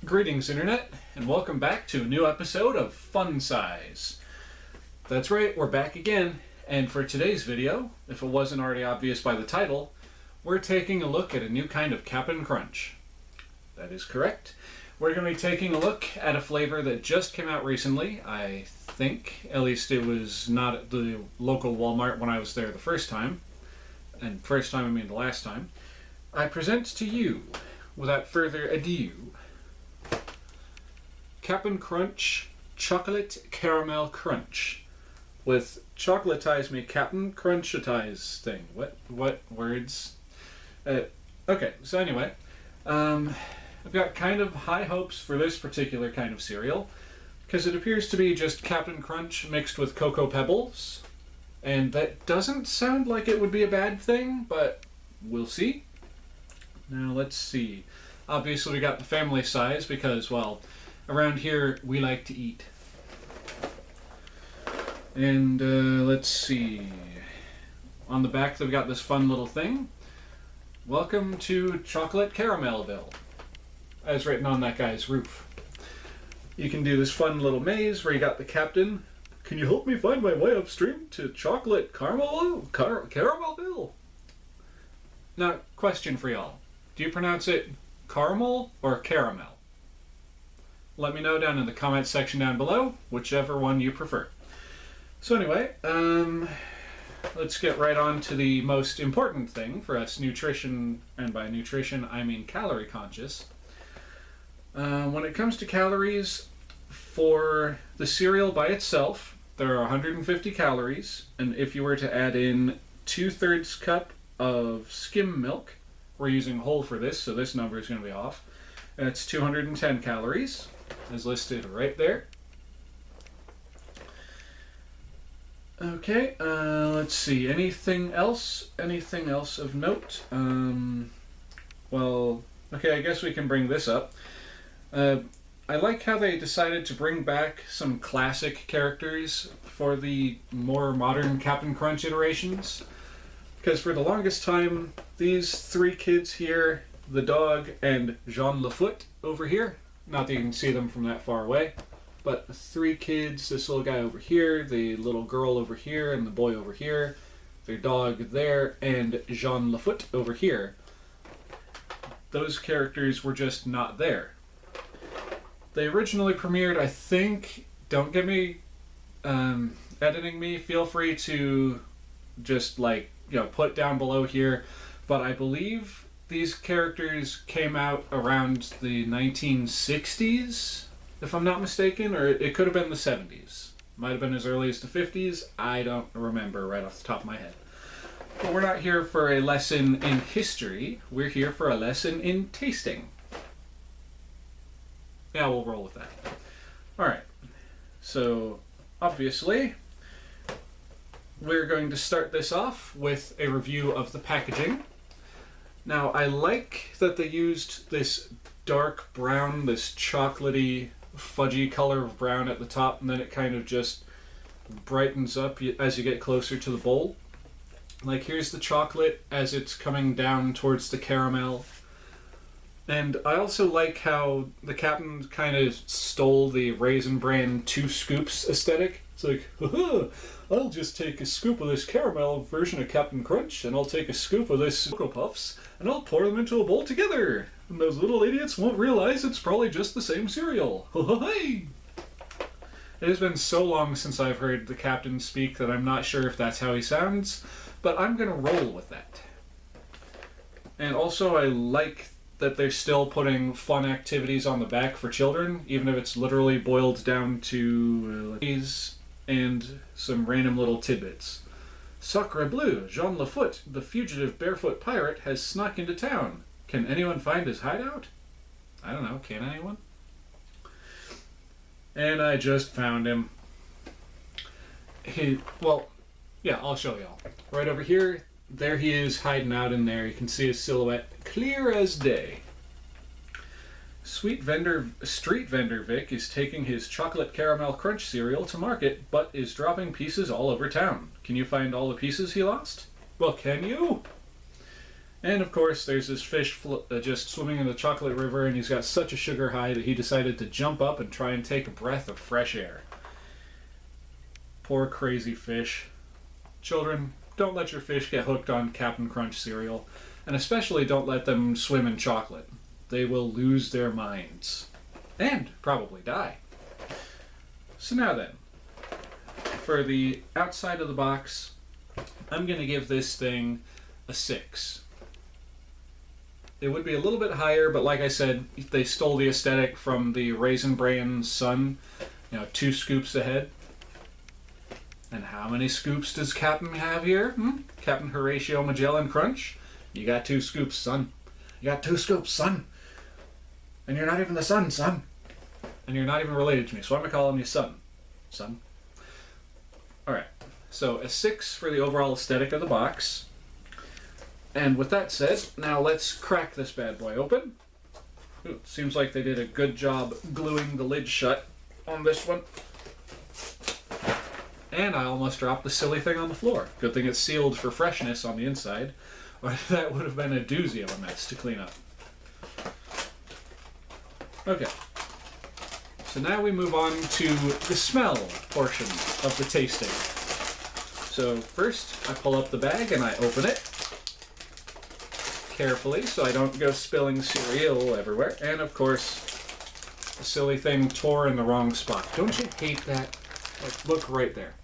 Greetings, Internet, and welcome back to a new episode of Fun Size. That's right, we're back again, and for today's video, if it wasn't already obvious by the title, we're taking a look at a new kind of Cap'n Crunch. That is correct. We're going to be taking a look at a flavor that just came out recently. I think, at least it was not at the local Walmart when I was there the first time. And first time I mean the last time. I present to you, without further ado, Cap'n Crunch Chocolate Caramel Crunch with chocolatize me Cap'n Crunchatize thing. What words? Okay, so anyway, I've got kind of high hopes for this particular kind of cereal because it appears to be just Cap'n Crunch mixed with Cocoa Pebbles, and that doesn't sound like it would be a bad thing, but we'll see. Now let's see. Obviously we got the family size because, well, around here we like to eat. And let's see. On the back they've got this fun little thing. Welcome to Chocolate Caramelville, as written on that guy's roof. You can do this fun little maze where you got the captain. Can you help me find my way upstream to Chocolate Caramelville? Now, question for y'all. Do you pronounce it caramel or caramel? Let me know down in the comments section down below, whichever one you prefer. So anyway, let's get right on to the most important thing for us nutrition, and by nutrition I mean calorie conscious. When it comes to calories, for the cereal by itself, there are 150 calories, and if you were to add in 2/3 cup of skim milk, we're using whole for this, so this number is going to be off. That's 210 calories, as listed right there. Okay, let's see. Anything else? Anything else of note? Well, okay, I guess we can bring this up. I like how they decided to bring back some classic characters for the more modern Cap'n Crunch iterations. Because for the longest time, these three kids here, the dog and Jean Lafoot over here, not that you can see them from that far away, but three kids, this little guy over here, the little girl over here, and the boy over here, their dog there, and Jean Lafoot over here. Those characters were just not there. They originally premiered, I think, don't get me editing me, feel free to just put down below here, but I believe these characters came out around the 1960s, if I'm not mistaken, or it could have been the 70s. Might have been as early as the 50s, I don't remember right off the top of my head. But we're not here for a lesson in history, we're here for a lesson in tasting. Yeah, we'll roll with that. Alright, so obviously we're going to start this off with a review of the packaging. Now, I like that they used this dark brown, this chocolatey, fudgy color of brown at the top, and then it kind of just brightens up as you get closer to the bowl. Like, here's the chocolate as it's coming down towards the caramel. And I also like how the captain kind of stole the Raisin Bran 2 scoops aesthetic. It's like, haha, I'll just take a scoop of this caramel version of Cap'n Crunch, and I'll take a scoop of this Cocoa Puffs, and I'll pour them into a bowl together. And those little idiots won't realize it's probably just the same cereal. Hey! It has been so long since I've heard the captain speak that I'm not sure if that's how he sounds, but I'm gonna roll with that. And also I like that they're still putting fun activities on the back for children, even if it's literally boiled down to and some random little tidbits. Sacre bleu, Jean Lafoot, the fugitive barefoot pirate, has snuck into town. Can anyone find his hideout? I don't know, can anyone? And I just found him. I'll show y'all. Right over here, there he is hiding out in there. You can see his silhouette clear as day. Street vendor Vic is taking his chocolate caramel crunch cereal to market, but is dropping pieces all over town. Can you find all the pieces he lost? Well, can you? And of course, there's this fish just swimming in the chocolate river, and he's got such a sugar high that he decided to jump up and try and take a breath of fresh air. Poor crazy fish. Children, don't let your fish get hooked on Cap'n Crunch cereal, and especially don't let them swim in chocolate. They will lose their minds. And probably die. So now then, for the outside of the box, I'm going to give this thing a 6. It would be a little bit higher, but like I said, they stole the aesthetic from the Raisin Bran Sun, 2 scoops ahead. And how many scoops does Captain have here? Captain Horatio Magellan Crunch? You got 2 scoops, son. You got 2 scoops, son. And you're not even the son, son. And you're not even related to me, so I'm going to call him you son. Son. Alright, so a 6 for the overall aesthetic of the box. And with that said, now let's crack this bad boy open. Ooh, seems like they did a good job gluing the lid shut on this one. And I almost dropped the silly thing on the floor. Good thing it's sealed for freshness on the inside, or that would have been a doozy of a mess to clean up. Okay. So now we move on to the smell portion of the tasting. So first, I pull up the bag and I open it carefully so I don't go spilling cereal everywhere. And of course, the silly thing tore in the wrong spot. Don't you hate that? Like, look right there.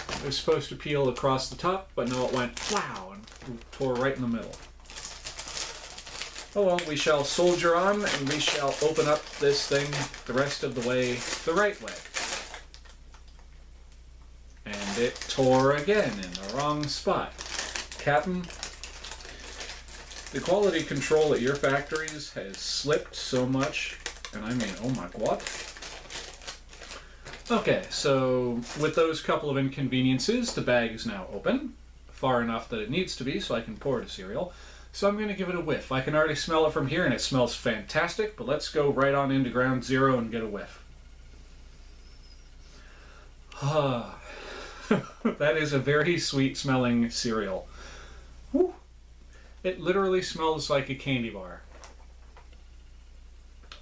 It was supposed to peel across the top, but no, it went wow and tore right in the middle. Oh well, we shall soldier on, and we shall open up this thing the rest of the way the right way. And it tore again in the wrong spot. Captain, the quality control at your factories has slipped so much, and I mean, oh my god. Okay, so with those couple of inconveniences, the bag is now open, far enough that it needs to be so I can pour the cereal. So I'm going to give it a whiff. I can already smell it from here, and it smells fantastic, but let's go right on into ground zero and get a whiff. Ah, that is a very sweet-smelling cereal. Whew. It literally smells like a candy bar.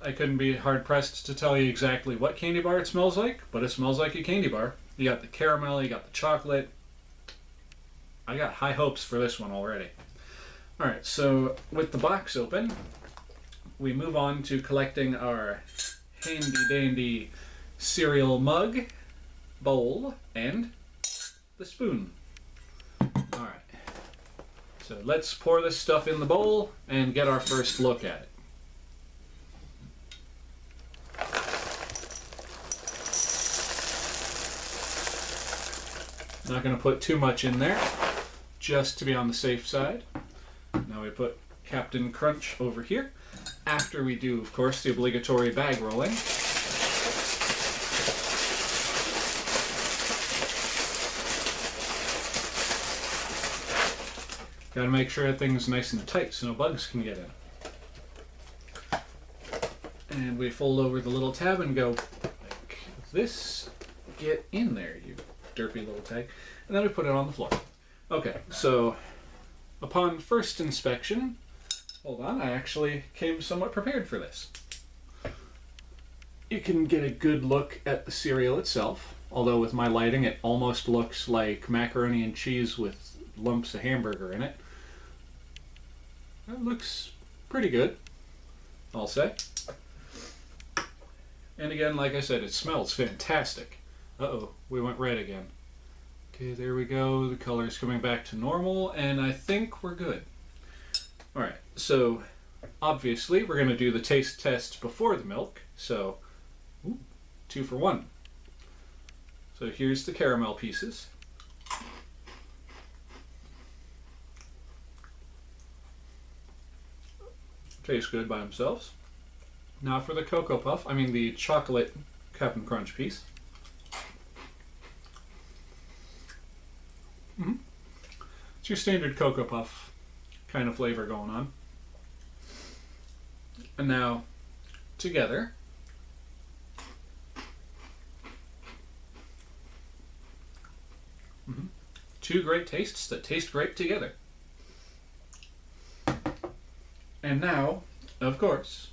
I couldn't be hard-pressed to tell you exactly what candy bar it smells like, but it smells like a candy bar. You got the caramel, you got the chocolate. I got high hopes for this one already. Alright, so with the box open, we move on to collecting our handy-dandy cereal mug, bowl, and the spoon. Alright, so let's pour this stuff in the bowl and get our first look at it. Not going to put too much in there, just to be on the safe side. Now we put Captain Crunch over here, after we do, of course, the obligatory bag rolling. Gotta make sure everything's nice and tight so no bugs can get in. And we fold over the little tab and go like this. Get in there, you derpy little tag. And then we put it on the floor. Okay, so upon first inspection, hold on, I actually came somewhat prepared for this. You can get a good look at the cereal itself, although with my lighting it almost looks like macaroni and cheese with lumps of hamburger in it. That looks pretty good, I'll say. And again, like I said, it smells fantastic. Uh-oh, we went red again. Okay, there we go. The color's coming back to normal, and I think we're good. Alright, so obviously we're going to do the taste test before the milk, so 2 for 1. So here's the caramel pieces. Taste good by themselves. Now for the Cocoa Puff, the chocolate Cap'n Crunch piece. It's your standard Cocoa Puff kind of flavor going on. And now, together, two great tastes that taste great together. And now, of course,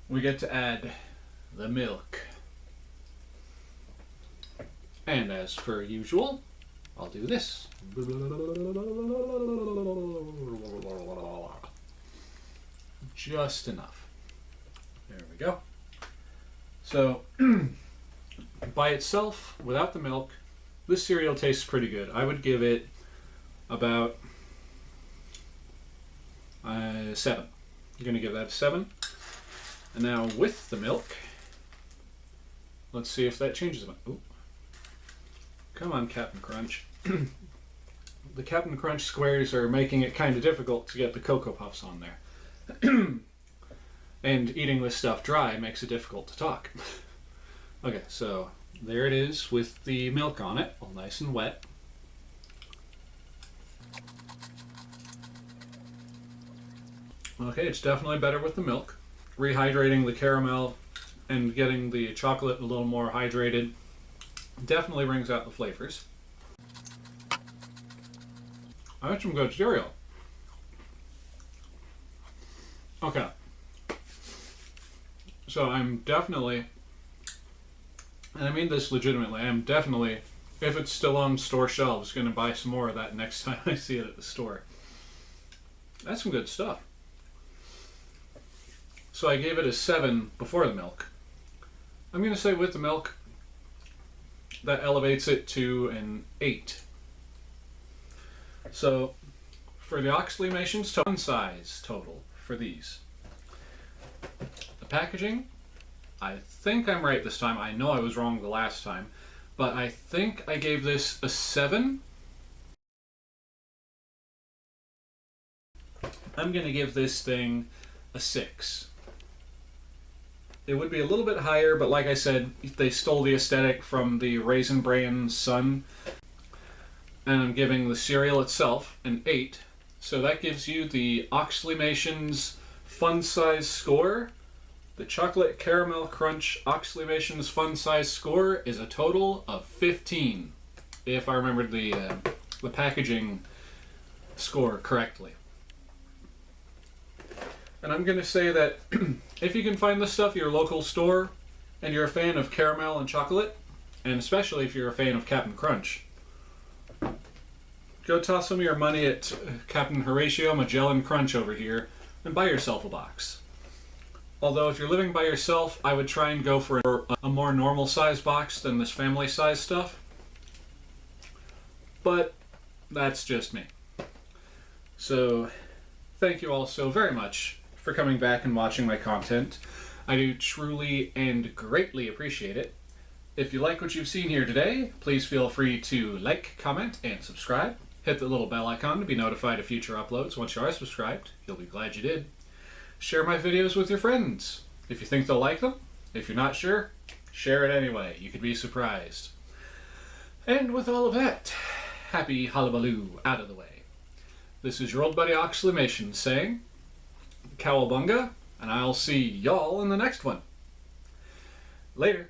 we get to add the milk. And as per usual, I'll do this. Just enough. There we go. So, by itself, without the milk, this cereal tastes pretty good. I would give it about 7. I'm going to give that a 7. And now with the milk, let's see if that changes. Ooh. Come on, Captain Crunch. The Captain Crunch squares are making it kind of difficult to get the Cocoa Puffs on there. And eating this stuff dry makes it difficult to talk. Okay, so there it is with the milk on it, all nice and wet. Okay, it's definitely better with the milk. Rehydrating the caramel and getting the chocolate a little more hydrated definitely brings out the flavors. I had some good cereal. Okay. So I'm definitely, and I mean this legitimately, I'm definitely, if it's still on store shelves, going to buy some more of that next time I see it at the store. That's some good stuff. So I gave it a 7 before the milk. I'm going to say with the milk, that elevates it to an 8. So for the Oxleymations, fun size total for these. The packaging, I think I'm right this time. I know I was wrong the last time, but I think I gave this a 7. I'm going to give this thing a 6. It would be a little bit higher, but like I said, they stole the aesthetic from the Raisin Bran Sun. And I'm giving the cereal itself an 8. So that gives you the Oxleymations Fun Size score. The Chocolate Caramel Crunch Oxleymations Fun Size score is a total of 15, if I remembered the packaging score correctly. And I'm going to say that if you can find this stuff at your local store and you're a fan of caramel and chocolate, and especially if you're a fan of Captain Crunch, go toss some of your money at Captain Horatio Magellan Crunch over here and buy yourself a box. Although if you're living by yourself, I would try and go for a more normal size box than this family size stuff. But that's just me. So thank you all so very much for coming back and watching my content. I do truly and greatly appreciate it. If you like what you've seen here today, please feel free to like, comment, and subscribe. Hit the little bell icon to be notified of future uploads. Once you are subscribed, you'll be glad you did. Share my videos with your friends if you think they'll like them. If you're not sure, share it anyway. You could be surprised. And with all of that, happy hullabaloo out of the way. This is your old buddy Oxleymations saying, Cowabunga, and I'll see y'all in the next one. Later.